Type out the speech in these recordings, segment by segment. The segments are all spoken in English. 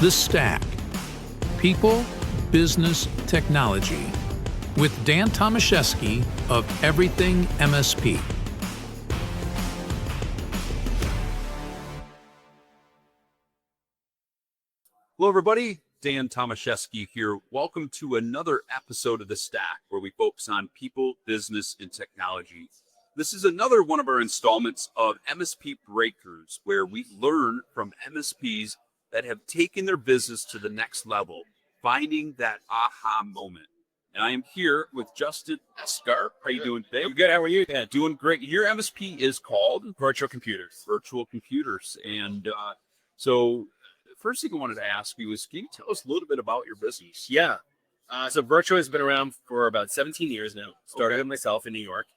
The Stack. People, Business, Technology. With Dan Tomaszewski of Everything MSP. Hello, everybody. Dan Tomaszewski here. Welcome to another episode of The Stack, where we focus on people, business, and technology. This is another one of our installments of MSP Breakthroughs, where we learn from MSPs that have taken their business to the next level, finding that aha moment. And I am here with Justin Esgar. How are you doing today? I'm good. How are you? Yeah, doing great. Your MSP is called Virtual Computers. Virtual Computers. And so the first thing I wanted to ask you is, can you tell us a little bit about your business? Yeah. So Virtual has been around for about 17 years now. Started with myself in New York.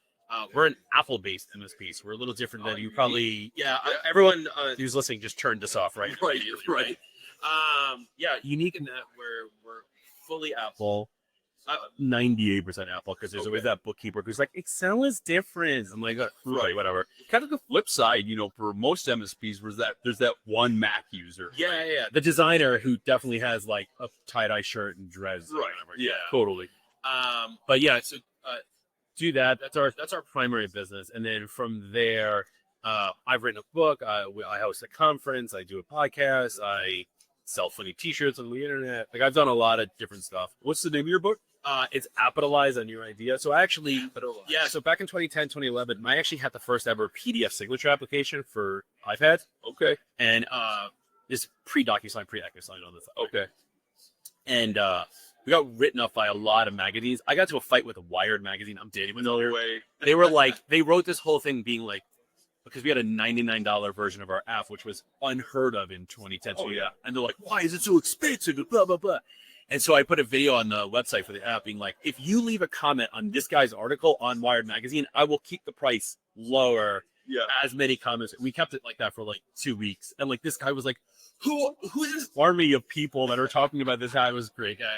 We're an Apple-based MSP, so we're a little different than you probably. Yeah. Everyone who's listening just turned this off, right? Right. Unique in that we're fully Apple. 98% Apple, because there's always that bookkeeper who's like, Excel is different. I'm like, right, whatever. Kind of the flip side, for most MSPs, there's that one Mac user. Yeah. The designer who definitely has like a tie-dye shirt and dreads. Right. Whatever. Yeah, totally. But yeah, so do that. That's our primary business, and then from there, I've written a book. I host a conference. I do a podcast. I sell funny T-shirts on the internet. Like, I've done a lot of different stuff. What's the name of your book? It's Apitalize on Your Idea. So so back in 2010, 2011, I actually had the first ever PDF signature application for iPad. Okay. And this pre-DocuSign, pre-EchoSign on this. Okay. And we got written up by a lot of magazines. I got to a fight with a Wired magazine. I'm dating with No way. They were like, they wrote this whole thing being like, because we had a $99 version of our app, which was unheard of in 2010. Oh, yeah. And they're like, why is it so expensive? Blah, blah, blah. And so I put a video on the website for the app being like, if you leave a comment on this guy's article on Wired magazine, I will keep the price lower. Yeah. As many comments. We kept it like that for like 2 weeks. And like, this guy was like, who is this army of people that are talking about this? It was great. Yeah.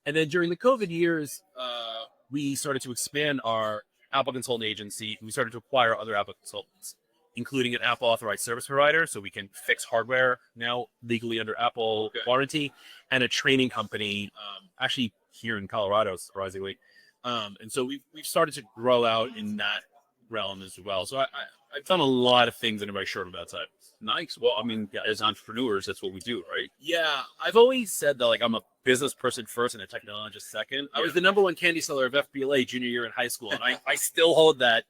And then during the COVID years, we started to expand our Apple consultant agency. We started to acquire other Apple consultants, including an Apple authorized service provider, so we can fix hardware now legally under Apple warranty, and a training company, actually here in Colorado, surprisingly. And so we've started to grow out in that realm as well. So I've done a lot of things in a very short amount of time. Nice. Well, as entrepreneurs, that's what we do, right? Yeah. I've always said that, like, I'm a business person first and a technologist second. I was the number one candy seller of FBLA junior year in high school, and I still hold that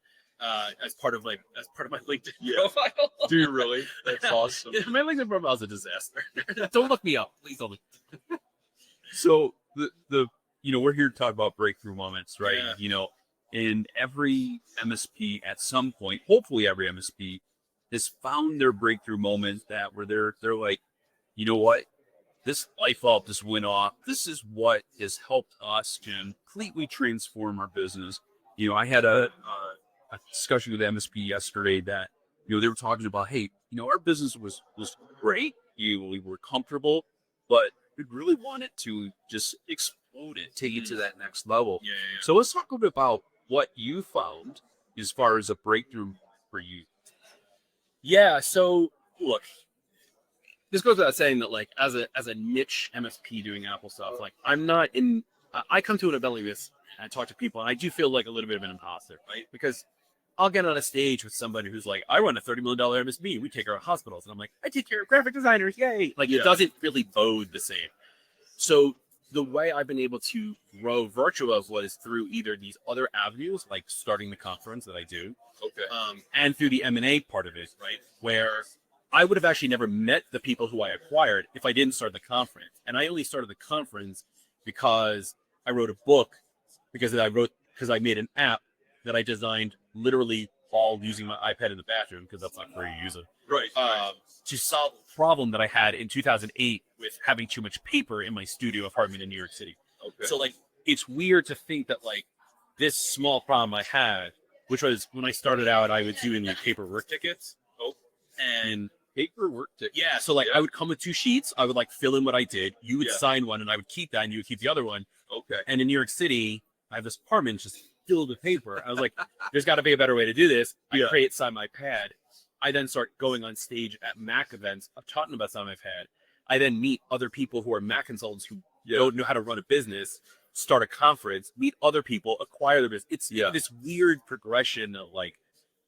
as part of my LinkedIn profile. Do you really? That's awesome. Yeah, my LinkedIn profile is a disaster. Don't look me up, please. Don't look. So we're here to talk about breakthrough moments, right? Yeah. And every MSP at some point, hopefully every MSP, has found their breakthrough moment where they're like, you know what? This light bulb just went off. This is what has helped us completely transform our business. I had a discussion with the MSP yesterday that, they were talking about, hey, our business was great. We were comfortable, but we really wanted to just explode it, take it to that next level. Yeah. So let's talk a bit about what you found as far as a breakthrough for you. Yeah. So look, this goes without saying that, like, as a niche MSP doing Apple stuff, like, I'm not in. I come to an event like this and talk to people, and I do feel like a little bit of an imposter, right? Because I'll get on a stage with somebody who's like, I run a $30 million MSP. We take care of hospitals. And I'm like, I take care of graphic designers. Yay. Like, It doesn't really bode the same. So the way I've been able to grow Virtua was through either these other avenues, like starting the conference that I do, and through the M&A part of it, right? Where I would have actually never met the people who I acquired if I didn't start the conference. And I only started the conference because I wrote a book, because I made an app that I designed literally all using my iPad in the bathroom, because that's not where you use it. Right. To solve a problem that I had in 2008 with having too much paper in my studio apartment in New York City. Okay. So, like, it's weird to think that, like, this small problem I had, which was when I started out, I was doing like paper work tickets. And paper work tickets. Yeah. So, like, I would come with 2 sheets. I would, like, fill in what I did. You would sign one, and I would keep that, and you would keep the other one. Okay. And in New York City, I have this apartment just filled with paper. I was like, there's got to be a better way to do this. I create sign my pad. I then start going on stage at Mac events. I'm talking about something I've had. I then meet other people who are Mac consultants who don't know how to run a business, start a conference, meet other people, acquire their business. It's this weird progression of like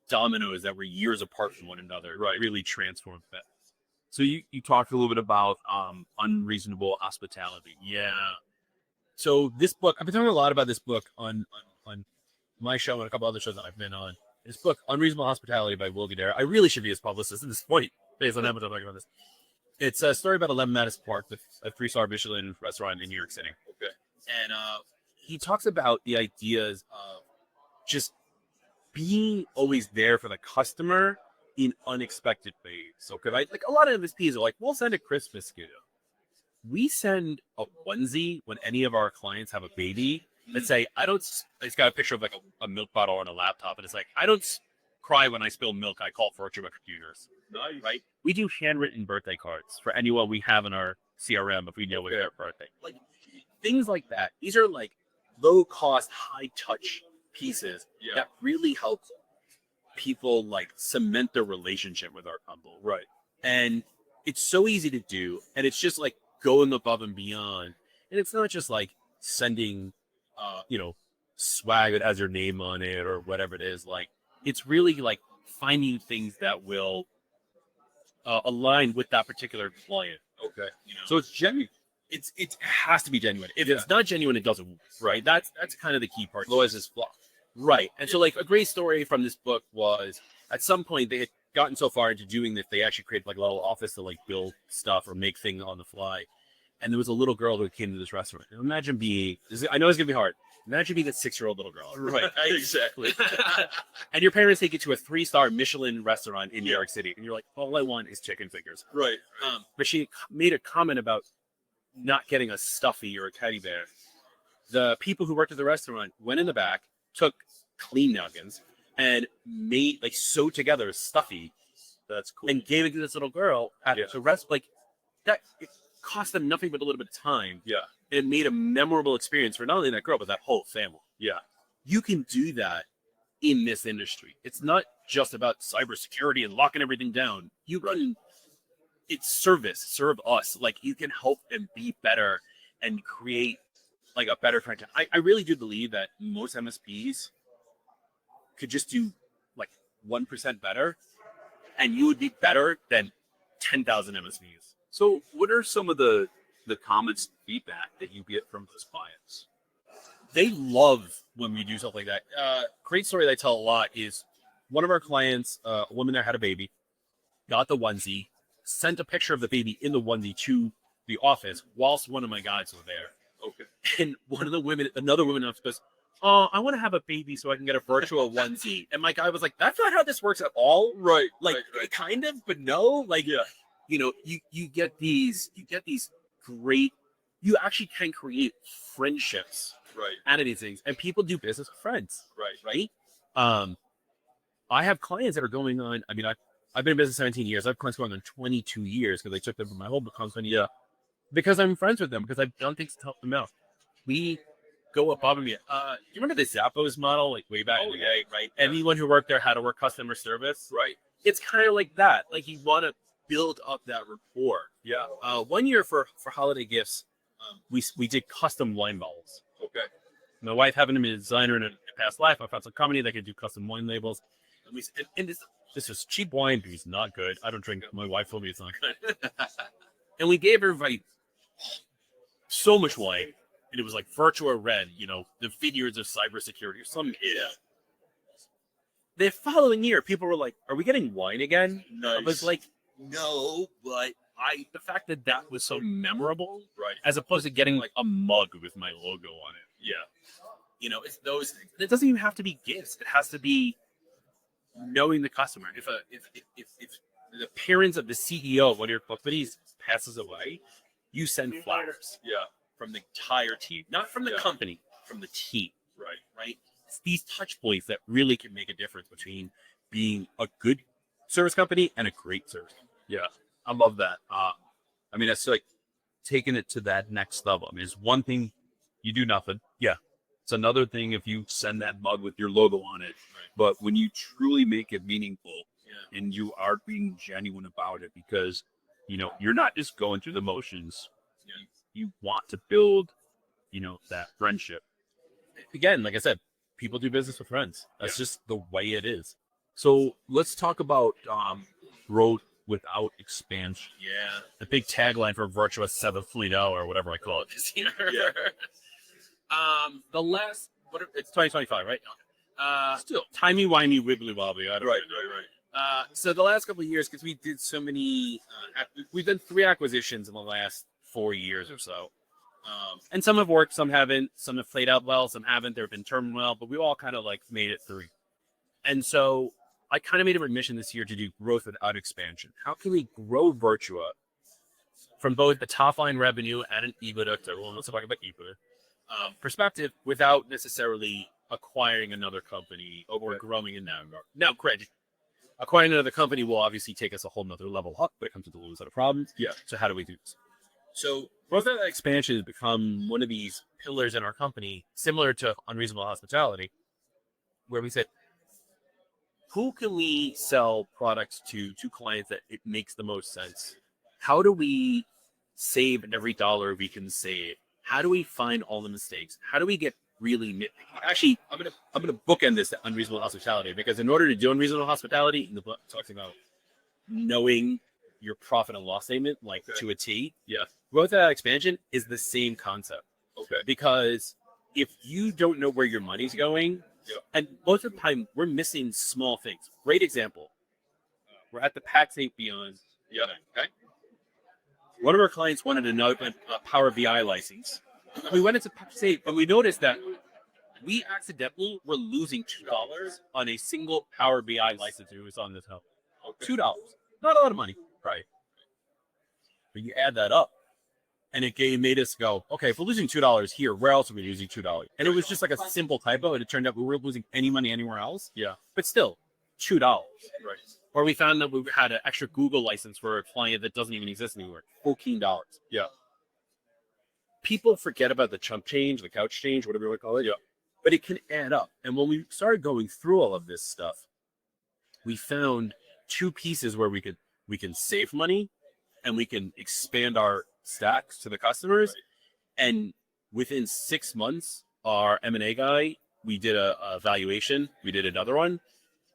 dominoes that were years apart from one another. Right. Really transformed that. So you talked a little bit about unreasonable hospitality. Yeah. So this book, I've been talking a lot about this book on my show and a couple other shows that I've been on. This book, Unreasonable Hospitality by Will Guidara. I really should be his publicist at this point, based on how much I'm talking about this. It's a story about 11 Madison Park, a 3-star Michelin restaurant in New York City. Okay. And he talks about the ideas of just being always there for the customer in unexpected ways. So, like a lot of MSPs are like, we'll send a Christmas gift. We send a onesie when any of our clients have a baby. Let's say, it's got a picture of like a milk bottle on a laptop, and it's like, I don't cry when I spill milk. I call Virtua Computers. Nice. Right? We do handwritten birthday cards for anyone we have in our CRM if we know it's their birthday. Like things like that. These are like low cost, high touch pieces that really help people like cement their relationship with our company. Right. And it's so easy to do, and it's just like going above and beyond. And it's not just like sending swag that has your name on it or whatever it is. Like it's really like finding things that will align with that particular client. Okay. So it's genuine. It has to be genuine. If it's not genuine, it doesn't work. Right. That's kind of the key part. Otherwise it's fluff. Right. And so like a great story from this book was at some point they had gotten so far into doing this, they actually created like a little office to like build stuff or make things on the fly. And there was a little girl who came to this restaurant. And imagine I know it's gonna be hard. Imagine being a 6-year-old little girl. Right. Exactly. And your parents take you to a 3-star Michelin restaurant in New York City. And you're like, all I want is chicken fingers. Right. But she made a comment about not getting a stuffy or a teddy bear. The people who worked at the restaurant went in the back, took clean napkins, and made like sewed together a stuffy. That's cool. And gave it to this little girl. So like that, it cost them nothing but a little bit of time. Yeah. It made a memorable experience for not only that girl, but that whole family. Yeah. You can do that in this industry. It's not just about cybersecurity and locking everything down. You can, it's service, serve us. Like you can help them be better and create like a better franchise. I really do believe that most MSPs could just do like 1% better, and you would be better than 10,000 MSPs. So what are some of the comments, feedback that you get from those clients? They love when we do stuff like that. Great story that I tell a lot is one of our clients, a woman there had a baby, got the onesie, sent a picture of the baby in the onesie to the office whilst one of my guys was there. Okay. And another woman goes, oh, I want to have a baby so I can get a virtual onesie. And my guy was like, that's not how this works at all. Right. Like kind of, but no. Like, you get these great, you actually can create friendships out of these things. And people do business with friends. Right. I have clients that are going on, I mean, I've been in business 17 years. I have clients going on 22 years because they took them from my whole company. Yeah. Because I'm friends with them, because I've done things to help them out. We go above and beyond. You remember the Zappos model, like way back in the day, right? Yeah. Anyone who worked there had to work customer service. Right. It's kind of like that. Like you want to build up that rapport. Yeah. 1 year for holiday gifts, we did custom wine bottles. Okay. My wife, having been a designer in a past life, I found some company that could do custom wine labels. And this is cheap wine, but it's not good. I don't drink. My wife told me it's not good. And we gave everybody so much wine, and it was like Virtua Red, the vineyards of cybersecurity or something. Yeah. The following year, people were like, "Are we getting wine again?" Nice. I was like, "No," but the fact that was so memorable, right? As opposed to getting like a mug with my logo on it. Yeah. It's those things. It doesn't even have to be gifts. It has to be knowing the customer. If the parents of the CEO of one of your companies passes away, you send flowers. Yeah. From the entire team, not from the company, from the team. Right. It's these touch points that really can make a difference between being a good service company and a great service company. Yeah. I love that. I mean, it's like taking it to that next level. I mean, it's one thing you do nothing. Yeah. It's another thing if you send that mug with your logo on it. Right. But when you truly make it meaningful, and you are being genuine about it, because you're not just going through the motions. You want to build that friendship. Again, like I said, people do business with friends. That's just the way it is. So let's talk about growth without expansion. Yeah. The big tagline for Virtua 7.0 or whatever I call it this year. The last, it's 2025, right? Still. Timey-wimey, wibbly-wobbly. Right. So the last couple of years, because we did so many, we've done 3 acquisitions in the last 4 years or so. And some have worked, some haven't. Some have played out well, some haven't. They've been termed well, but we all kind of like made it through. And so I kind of made a mission this year to do growth without expansion. How can we grow Virtua from both the top line revenue and an EBITDA, well, let's talk about EBITDA, perspective, without necessarily acquiring another company or growing in that regard. Now, granted, acquiring another company will obviously take us a whole nother level up when it comes to the set of problems. Yeah. So how do we do this? So growth without expansion has become one of these pillars in our company, similar to Unreasonable Hospitality, where we said, who can we sell products to clients that it makes the most sense? How do we save every dollar we can save? How do we find all the mistakes? How do we get really nitpicky? Actually, I'm gonna bookend this to Unreasonable Hospitality, because in order to do Unreasonable Hospitality, in the book talks about knowing your profit and loss statement to a T. Yeah. Growth without expansion is the same concept. Okay. Because if you don't know where your money's going, and most of the time we're missing small things. Great example. We're at the PAX 8 Beyond. Yeah. Okay. One of our clients wanted a Power BI license. We went into PAX 8, but we noticed that we accidentally were losing $2 on a single Power BI license. It was on this help. $2. Not a lot of money. Right. But you add that up, and it made us go, okay, if we're losing $2 here, where else are we losing $2? And it was just like a simple typo, and it turned out we weren't losing any money anywhere else. Yeah. But still, $2. Right. Or we found that we had an extra Google license for a client that doesn't even exist anymore. $14. Yeah. People forget about the chump change, the couch change, whatever you want to call it. Yeah. But it can add up. And when we started going through all of this stuff, we found 2 pieces where we can save money and we can expand our stacks to the customers. Right. And within 6 months, our M&A guy, we did a valuation. We did another one,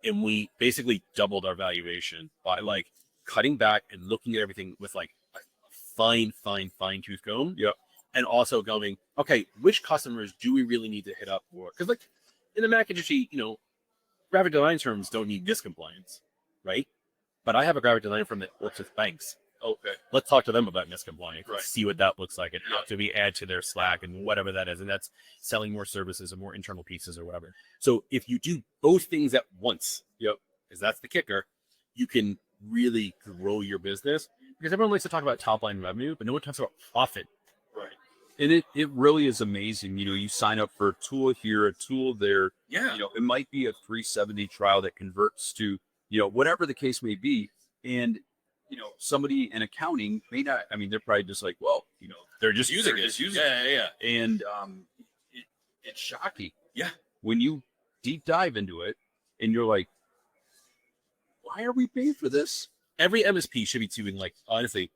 and we basically doubled our valuation by cutting back and looking at everything with a fine tooth comb. Yep. And also going, okay, which customers do we really need to hit up for? Because in the Mac industry, graphic design firms don't need NIST compliance, right? But I have a graphic design firm that works with banks. Okay. Let's talk to them about NIST compliance. Right. See what that looks like, and how do we add to their Slack and whatever that is. And that's selling more services and more internal pieces or whatever. So if you do both things at once, because that's the kicker, you can really grow your business. Because everyone likes to talk about top line revenue, but no one talks about profit. Right. And it really is amazing. You sign up for a tool here, a tool there. Yeah. It might be a 370 trial that converts to, whatever the case may be. And somebody in accounting may not, they're probably just like, well, they're just using it. Yeah. And it's shocking. Yeah. When you deep dive into it and you're like, why are we paying for this? Every MSP should be doing honestly,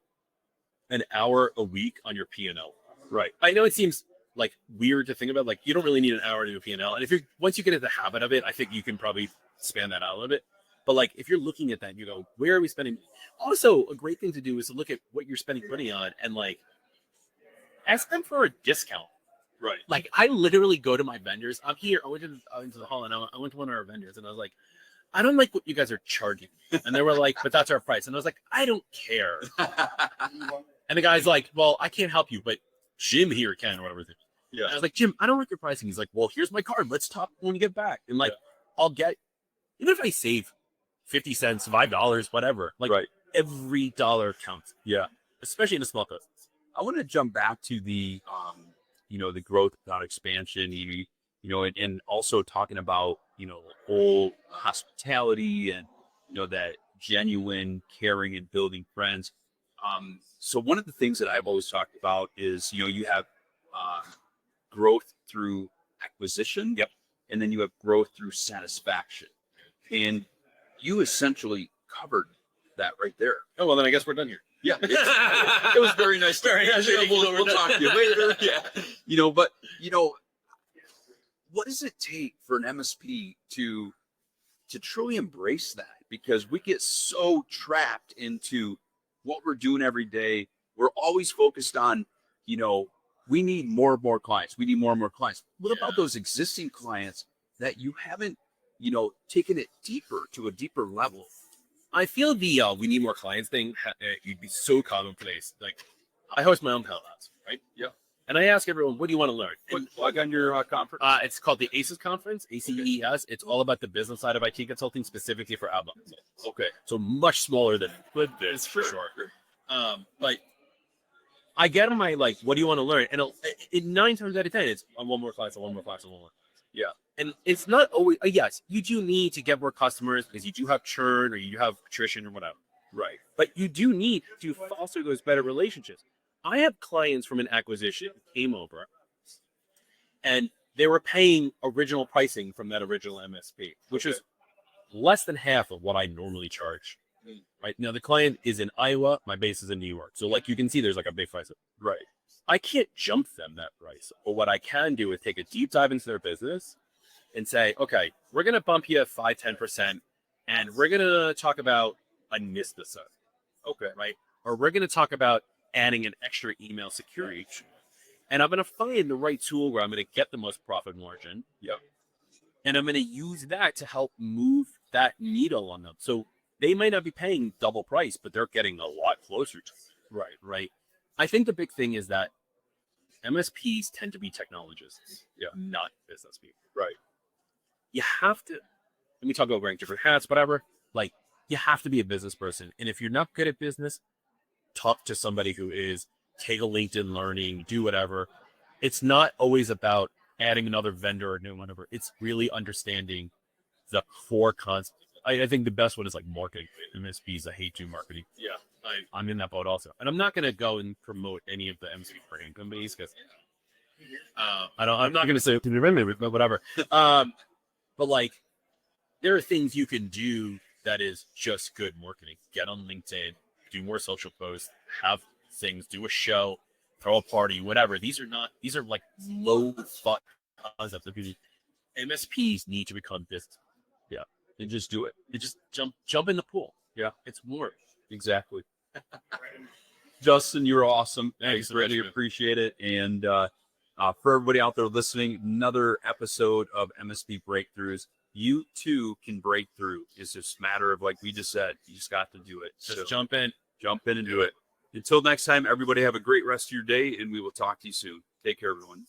an hour a week on your P&L. Right. I know it seems weird to think about. You don't really need an hour to do a P&L. And once you get into the habit of it, I think you can probably span that out a little bit. But if you're looking at that and you go, where are we spending? Also, a great thing to do is to look at what you're spending money on and ask them for a discount. Right. I literally go to my vendors. I'm here. I went into the hall and I went to one of our vendors and I was like, I don't like what you guys are charging. And they were like, but that's our price. And I was like, I don't care. And the guy's like, well, I can't help you, but Jim here can or whatever. Yeah. And I was like, Jim, I don't like your pricing. He's like, well, here's my card. Let's talk when you get back. And I'll get, even if I save 50 cents, $5, whatever. Right. Every dollar counts. Yeah. Especially in a small business. I want to jump back to the, the growth without expansion, and also talking about, whole hospitality and, that genuine caring and building friends. So one of the things that I've always talked about is, you have growth through acquisition. Yep. And then you have growth through satisfaction. And you essentially covered that right there. Oh, well, then I guess we're done here. Yeah, it was very nice. Very nice. We'll talk to you later. Yeah, but what does it take for an MSP to truly embrace that? Because we get so trapped into what we're doing every day. We're always focused on, we need more and more clients. We need more and more clients. What about those existing clients that you haven't, taken it deeper to a deeper level? I feel the we need more clients thing. You'd be so commonplace. Like, I host my own panel labs, right? Yeah. And I ask everyone, what do you want to learn? And, Plug on your conference. it's called the ACES conference, ACES. It's all about the business side of IT consulting, specifically for outbound consultants. Okay. So much smaller than this for sure. But I get on my what do you want to learn? And it 9 times out of 10, it's on one more class, on one more class, on one more. Yeah. And it's not always, yes, you do need to get more customers because you do have churn or you do have attrition or whatever. Right. But you do need to foster those better relationships. I have clients from an acquisition who came over and they were paying original pricing from that original MSP, which is less than half of what I normally charge. Right now, the client is in Iowa. My base is in New York. So you can see there's a big price. Right. I can't jump them that price. But what I can do is take a deep dive into their business and say, okay, we're going to bump you 5-10%, and we're going to talk about a NIST assessment. Okay. Right. Or we're going to talk about adding an extra email security. And I'm going to find the right tool where I'm going to get the most profit margin. Yep. And I'm going to use that to help move that needle on them. So they might not be paying double price, but they're getting a lot closer to it. Right. Right. I think the big thing is that MSPs tend to be technologists, not business people. Right. You have to, and we talk about wearing different hats, whatever, you have to be a business person. And if you're not good at business, talk to somebody who is, take a LinkedIn learning, do whatever. It's not always about adding another vendor or doing whatever. It's really understanding the core concept. I think the best one is marketing. MSPs, I hate doing marketing. Yeah. I'm in that boat also. And I'm not going to go and promote any of the MSP brand companies because I'm not going to say, but whatever. But there are things you can do that is just good marketing. Get on LinkedIn, do more social posts, have things, do a show, throw a party, whatever. These are low thought concepts. MSPs need to become business. Yeah. And just do it. You just jump in the pool. Yeah. It's more. Exactly. Justin, you're awesome. Thanks. I really appreciate it. And for everybody out there listening, another episode of MSP Breakthroughs. You too can break through. It's just a matter of, like we just said, you just got to do it. Just jump in and do it. Until next time, everybody have a great rest of your day, and we will talk to you soon. Take care, everyone.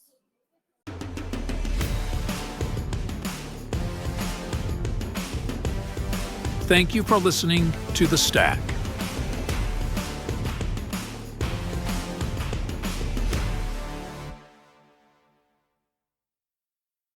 Thank you for listening to The Stack.